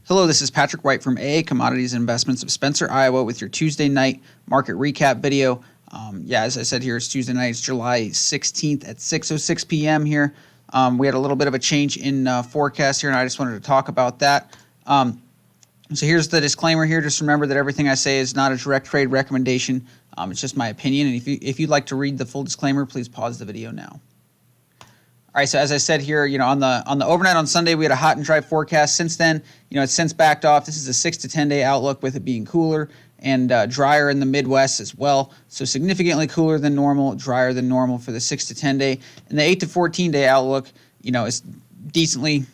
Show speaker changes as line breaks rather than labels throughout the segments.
Hello, this is Patrick White from AA Commodities and Investments of Spencer, Iowa with your Tuesday night market recap video. As I said here, it's Tuesday night. It's July 16th at 6:06 p.m. here. We had a little bit of a change in forecast here, and I just wanted to talk about that. So here's the disclaimer here. Just remember that everything I say is not a direct trade recommendation. It's just my opinion, and if you'd like to read the full disclaimer, please pause the video now. All right, so as I said here, on the overnight on Sunday, we had a hot and dry forecast. Since then, it's since backed off. This is a 6 to 10 day outlook with it being cooler and drier in the Midwest as well. So significantly cooler than normal, drier than normal for the 6 to 10 day. And the 8 to 14 day outlook, is decently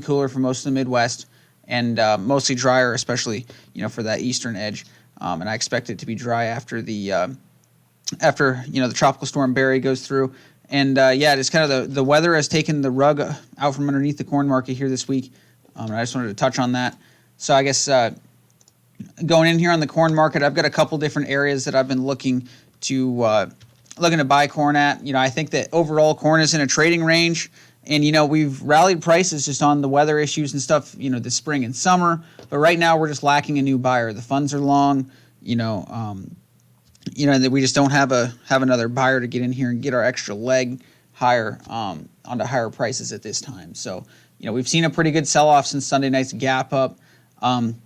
cooler for most of the Midwest and mostly drier, especially for that eastern edge. And I expect it to be dry after the tropical storm Barry goes through. And it's kind of the weather has taken the rug out from underneath the corn market here this week. And I just wanted to touch on that. So I guess going in here on the corn market, I've got a couple different areas that I've been looking to buy corn at. I think that overall corn is in a trading range, and we've rallied prices just on the weather issues and stuff. This spring and summer, but right now we're just lacking a new buyer. The funds are long. That we just don't have another buyer to get in here and get our extra leg higher onto higher prices at this time. So, we've seen a pretty good sell-off since Sunday night's gap up. I'm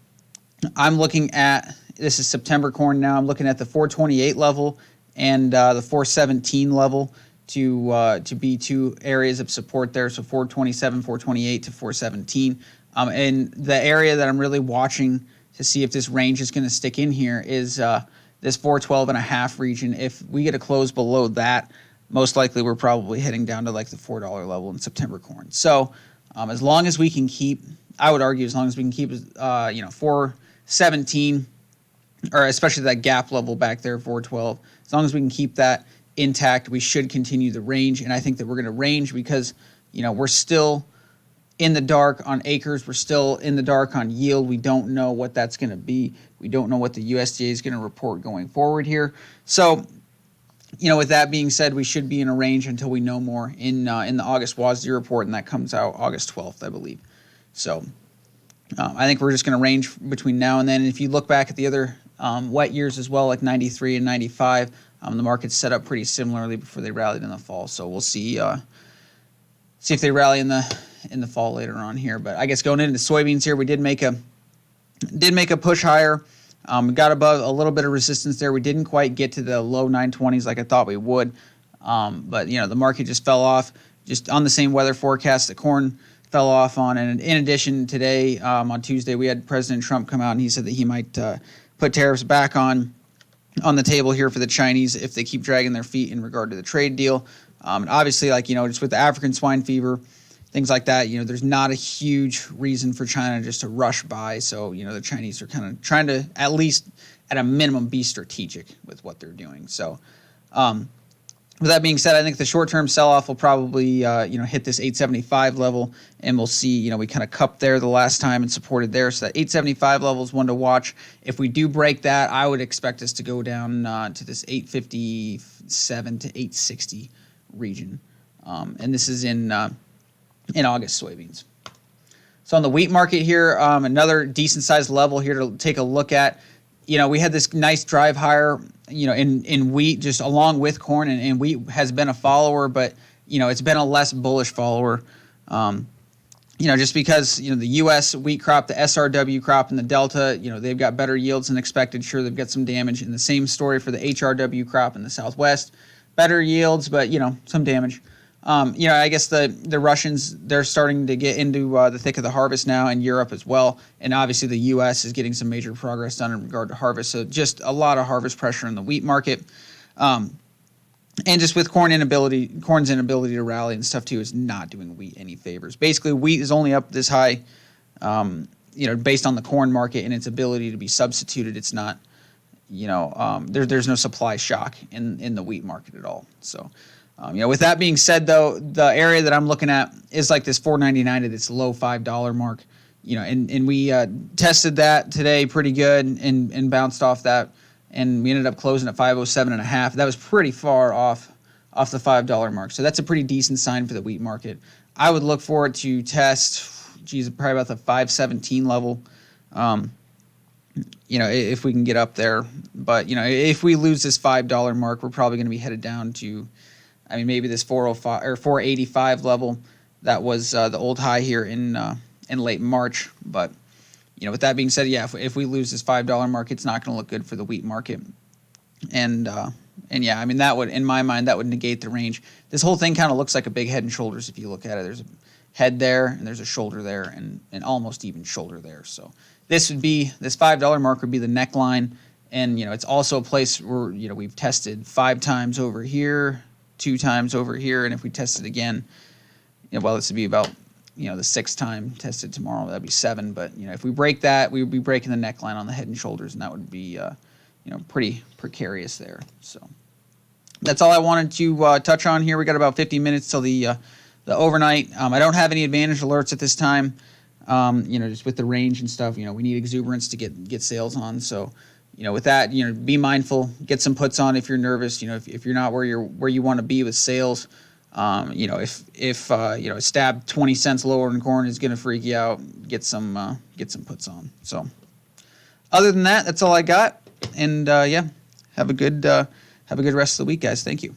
looking at, this is September corn now, I'm looking at the 428 level and the 417 level to be two areas of support there. So 427, 428 to 417. And the area that I'm really watching to see if this range is going to stick in here is this 412.5 region. If we get a close below that, most likely we're probably heading down to like the $4 level in September corn. So as long as we can keep, I would argue, as long as we can keep 417, or especially that gap level back there, 412, as long as we can keep that intact, we should continue the range. And I think that we're going to range because we're still in the dark on acres. We're still in the dark on yield. We don't know what that's going to be. We don't know what the USDA is going to report going forward here. So, with that being said, we should be in a range until we know more in the August WASDE report, and that comes out August 12th, I believe. So, I think we're just going to range between now and then. And if you look back at the other wet years as well, like 93 and 95, the market's set up pretty similarly before they rallied in the fall. So we'll see if they rally in the fall later on here. But I guess going into soybeans here, we did make a push higher. We got above a little bit of resistance there. We didn't quite get to the low 920s like I thought we would. But the market just fell off just on the same weather forecast that corn fell off on. And in addition, today on Tuesday, we had President Trump come out and he said that he might put tariffs back on the table here for the Chinese if they keep dragging their feet in regard to the trade deal. And obviously, just with the African swine fever, things like that, there's not a huge reason for China just to rush by. So, the Chinese are kind of trying to, at least at a minimum, be strategic with what they're doing. So, with that being said, I think the short-term sell-off will probably, hit this 875 level, and we'll see, we kind of cupped there the last time and supported there. So that 875 level is one to watch. If we do break that, I would expect us to go down to this 857 to 860 region. And this is in August soybeans. So on the wheat market here, another decent sized level here to take a look at. We had this nice drive higher, in wheat just along with corn, and wheat has been a follower, but it's been a less bullish follower. Just because the U.S. wheat crop, the SRW crop, and the Delta, they've got better yields than expected. Sure, they've got some damage, and the same story for the HRW crop in the Southwest. Better yields, but some damage. I guess the Russians, they're starting to get into the thick of the harvest now, and Europe as well. And obviously the U.S. is getting some major progress done in regard to harvest. So just a lot of harvest pressure in the wheat market. And just with corn's inability to rally and stuff too is not doing wheat any favors. Basically, wheat is only up this high, based on the corn market and its ability to be substituted. It's not, there's no supply shock in the wheat market at all. So. With that being said, though, the area that I'm looking at is like this 499 at its low $5 mark. And we tested that today pretty good and bounced off that, and we ended up closing at 507.5. That was pretty far off the $5 mark. So that's a pretty decent sign for the wheat market. I would look for it to test geez, probably about the 517 level. If we can get up there. But, if we lose this $5 mark, we're probably going to be headed down to, maybe this 405 or 485 level. That was the old high here in late March. But, with that being said, yeah, if we lose this $5 mark, it's not going to look good for the wheat market. And yeah, that would, in my mind, that would negate the range. This whole thing kind of looks like a big head and shoulders if you look at it. There's a head there, and there's a shoulder there, and an almost even shoulder there. So this $5 mark would be the neckline, and it's also a place where we've tested 5 times over here, 2 times over here, and if we test it again, this would be about the 6th time tested tomorrow. That'd be 7. But if we break that, we would be breaking the neckline on the head and shoulders, and that would be pretty precarious there. So that's all I wanted to touch on here. We got about 50 minutes till the overnight. I don't have any advantage alerts at this time. Just with the range and stuff, we need exuberance to get sales on. So, with that, be mindful, get some puts on if you're nervous. If you're not where you want to be with sales, if a stab 20 cents lower in corn is going to freak you out, get some puts on. So, other than that, that's all I got. And yeah, have a good rest of the week, guys. Thank you.